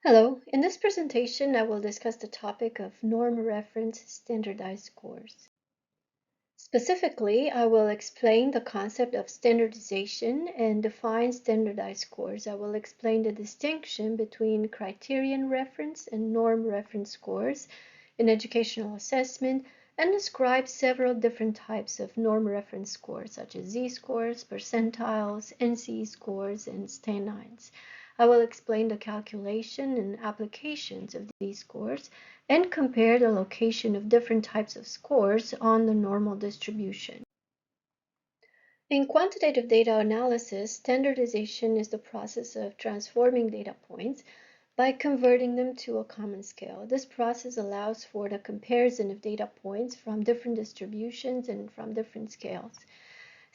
Hello, in this presentation I will discuss the topic of norm reference standardized scores. Specifically, I will explain the concept of standardization and define standardized scores. I will explain the distinction between criterion reference and norm reference scores in educational assessment and describe several different types of norm reference scores such as z-scores, percentiles, NCE scores, and stanines. I will explain the calculation and applications of these scores and compare the location of different types of scores on the normal distribution. In quantitative data analysis, standardization is the process of transforming data points by converting them to a common scale. This process allows for the comparison of data points from different distributions and from different scales.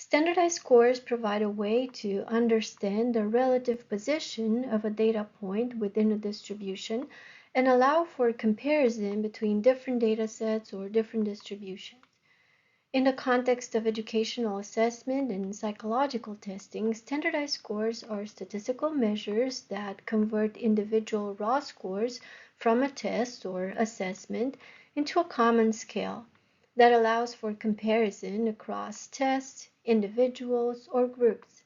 Standardized scores provide a way to understand the relative position of a data point within a distribution and allow for comparison between different data sets or different distributions. In the context of educational assessment and psychological testing, standardized scores are statistical measures that convert individual raw scores from a test or assessment into a common scale that allows for comparison across tests, individuals, or groups.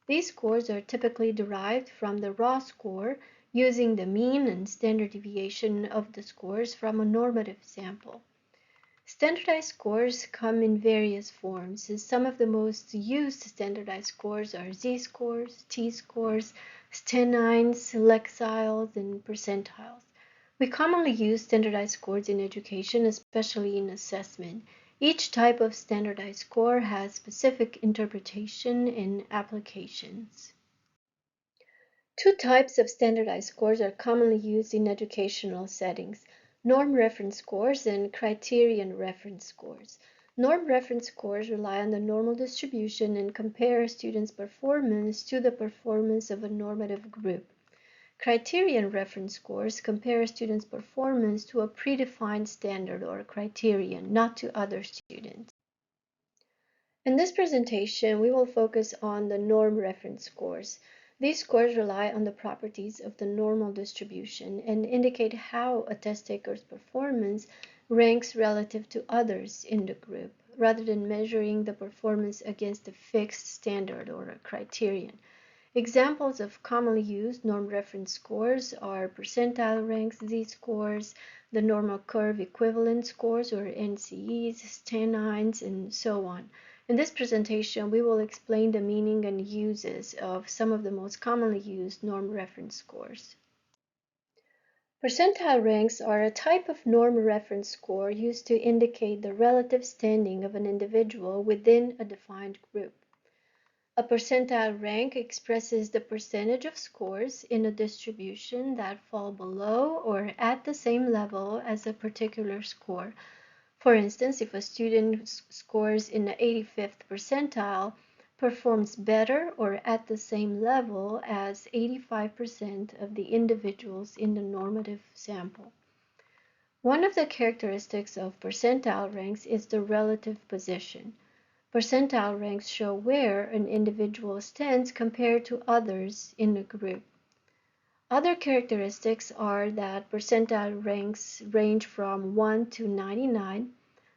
These scores are typically derived from the raw score using the mean and standard deviation of the scores from a normative sample. Standardized scores come in various forms. Some of the most used standardized scores are z-scores, t-scores, stanines, lexiles, and percentiles. We commonly use standardized scores in education, especially in assessment. Each type of standardized score has specific interpretation and applications. Two types of standardized scores are commonly used in educational settings: norm reference scores and criterion reference scores. Norm reference scores rely on the normal distribution and compare a student's performance to the performance of a normative group. Criterion reference scores compare a student's performance to a predefined standard or criterion, not to other students. In this presentation, we will focus on the norm reference scores. These scores rely on the properties of the normal distribution and indicate how a test taker's performance ranks relative to others in the group, rather than measuring the performance against a fixed standard or a criterion. Examples of commonly used norm reference scores are percentile ranks, z-scores, the normal curve equivalent scores or NCEs, stanines, and so on. In this presentation, we will explain the meaning and uses of some of the most commonly used norm reference scores. Percentile ranks are a type of norm reference score used to indicate the relative standing of an individual within a defined group. A percentile rank expresses the percentage of scores in a distribution that fall below or at the same level as a particular score. For instance, if a student scores in the 85th percentile, performs better or at the same level as 85% of the individuals in the normative sample. One of the characteristics of percentile ranks is the relative position. Percentile ranks show where an individual stands compared to others in a group. Other characteristics are that percentile ranks range from 1 to 99,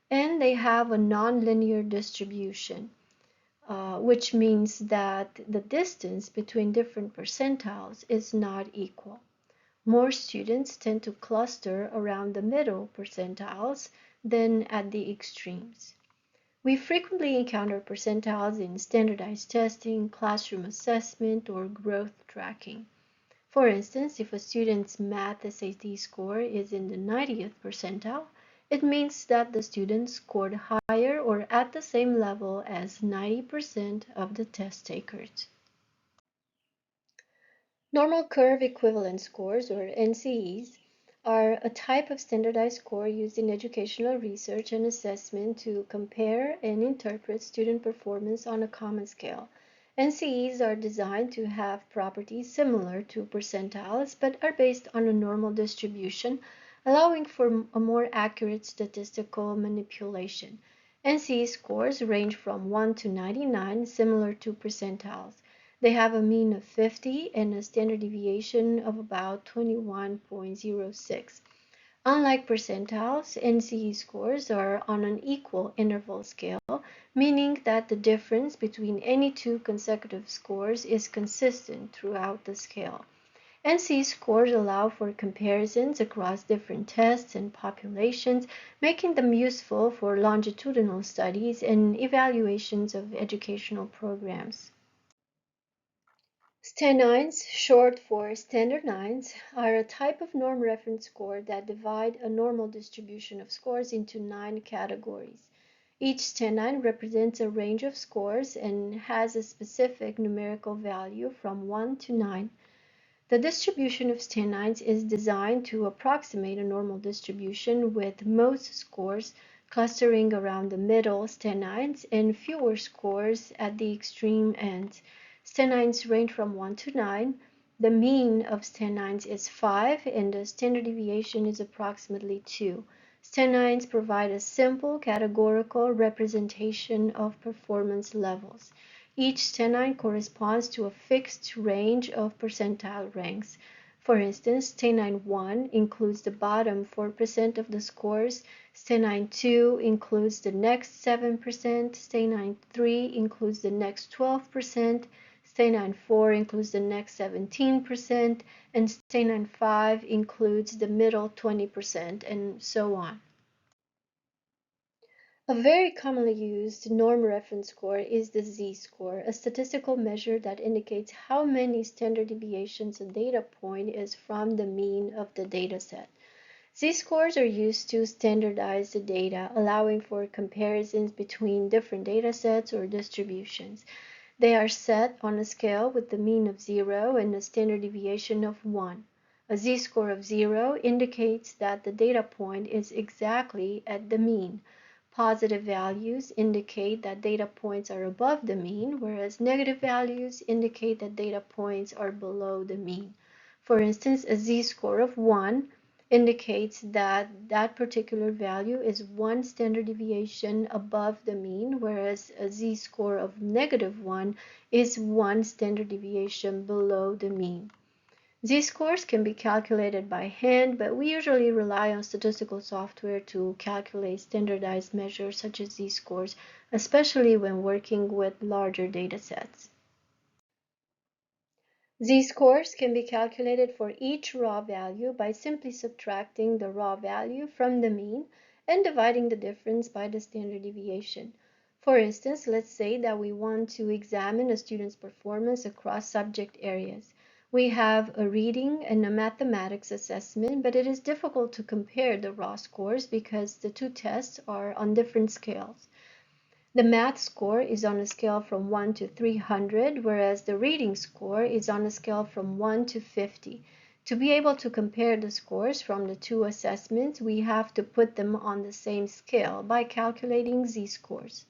and they have a nonlinear distribution, which means that the distance between different percentiles is not equal. More students tend to cluster around the middle percentiles than at the extremes. We frequently encounter percentiles in standardized testing, classroom assessment, or growth tracking. For instance, if a student's math SAT score is in the 90th percentile, it means that the student scored higher or at the same level as 90% of the test takers. Normal curve equivalent scores, or NCEs, are a type of standardized score used in educational research and assessment to compare and interpret student performance on a common scale. NCEs are designed to have properties similar to percentiles but are based on a normal distribution, allowing for a more accurate statistical manipulation. NCE scores range from 1 to 99, similar to percentiles. They have a mean of 50 and a standard deviation of about 21.06. Unlike percentiles, NCE scores are on an equal interval scale, meaning that the difference between any two consecutive scores is consistent throughout the scale. NCE scores allow for comparisons across different tests and populations, making them useful for longitudinal studies and evaluations of educational programs. Stanines, short for standardines, are a type of norm reference score that divide a normal distribution of scores into 9 categories. Each stanine represents a range of scores and has a specific numerical value from 1 to 9. The distribution of stanines is designed to approximate a normal distribution, with most scores clustering around the middle stanines and fewer scores at the extreme ends. Stanines range from 1 to 9. The mean of stanines is 5 and the standard deviation is approximately 2. Stanines provide a simple categorical representation of performance levels. Each stanine corresponds to a fixed range of percentile ranks. For instance, stanine 1 includes the bottom 4% of the scores, stanine 2 includes the next 7%, stanine 3 includes the next 12%, stanine 4 includes the next 17%, and stanine 5 includes the middle 20%, and so on. A very commonly used norm reference score is the z-score, a statistical measure that indicates how many standard deviations a data point is from the mean of the dataset. Z-scores are used to standardize the data, allowing for comparisons between different datasets or distributions. They are set on a scale with the mean of 0 and a standard deviation of 1. A z-score of 0 indicates that the data point is exactly at the mean. Positive values indicate that data points are above the mean, whereas negative values indicate that data points are below the mean. For instance, a z-score of 1 indicates that that particular value is one standard deviation above the mean, whereas a z-score of -1 is one standard deviation below the mean. Z-scores can be calculated by hand, but we usually rely on statistical software to calculate standardized measures such as z-scores, especially when working with larger data sets. Z-scores can be calculated for each raw value by simply subtracting the raw value from the mean and dividing the difference by the standard deviation. For instance, let's say that we want to examine a student's performance across subject areas. We have a reading and a mathematics assessment, but it is difficult to compare the raw scores because the two tests are on different scales. The math score is on a scale from 1 to 300, whereas the reading score is on a scale from 1 to 50. To be able to compare the scores from the two assessments, we have to put them on the same scale by calculating z-scores.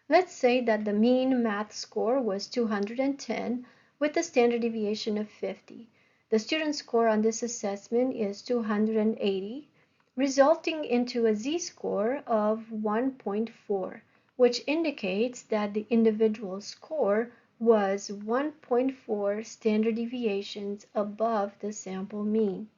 Let's say that the mean math score was 210 with a standard deviation of 50. The student score on this assessment is 280, resulting into a z-score of 1.4, which indicates that the individual score was 1.4 standard deviations above the sample mean.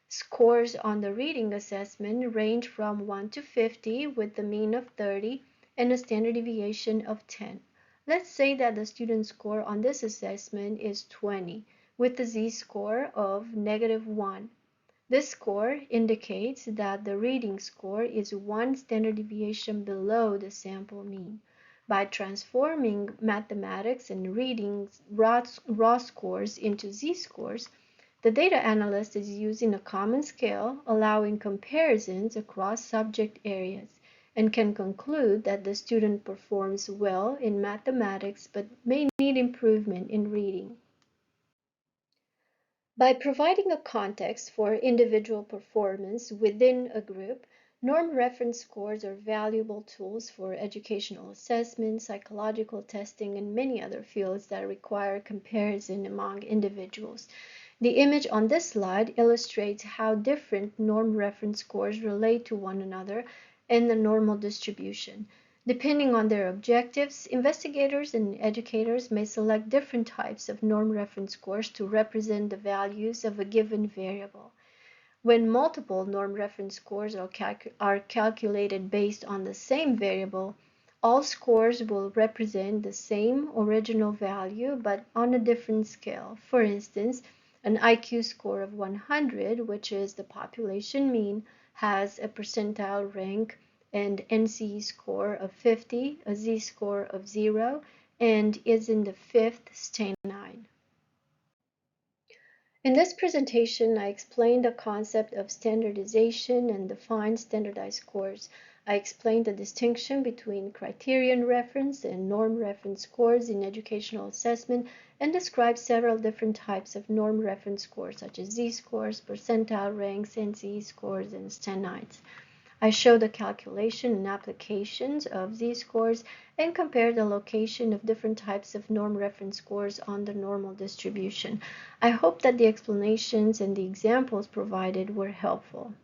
Scores on the reading assessment range from 1 to 50 with the mean of 30 and a standard deviation of 10. Let's say that the student score on this assessment is 20 with a z-score of -1. This score indicates that the reading score is one standard deviation below the sample mean. By transforming mathematics and reading raw scores into z-scores, the data analyst is using a common scale, allowing comparisons across subject areas, and can conclude that the student performs well in mathematics but may need improvement in reading. By providing a context for individual performance within a group, norm reference scores are valuable tools for educational assessment, psychological testing, and many other fields that require comparison among individuals. The image on this slide illustrates how different norm reference scores relate to one another in the normal distribution. Depending on their objectives, investigators and educators may select different types of norm reference scores to represent the values of a given variable. When multiple norm reference scores are calculated based on the same variable, all scores will represent the same original value but on a different scale. For instance, an IQ score of 100, which is the population mean, has a percentile rank and NCE score of 50, a Z-score of 0, and is in the fifth stanine. In this presentation, I explained the concept of standardization and defined standardized scores. I explained the distinction between criterion reference and norm reference scores in educational assessment and described several different types of norm reference scores such as Z-scores, percentile ranks, NCE scores, and stanines. I show the calculation and applications of these scores and compare the location of different types of norm reference scores on the normal distribution. I hope that the explanations and the examples provided were helpful.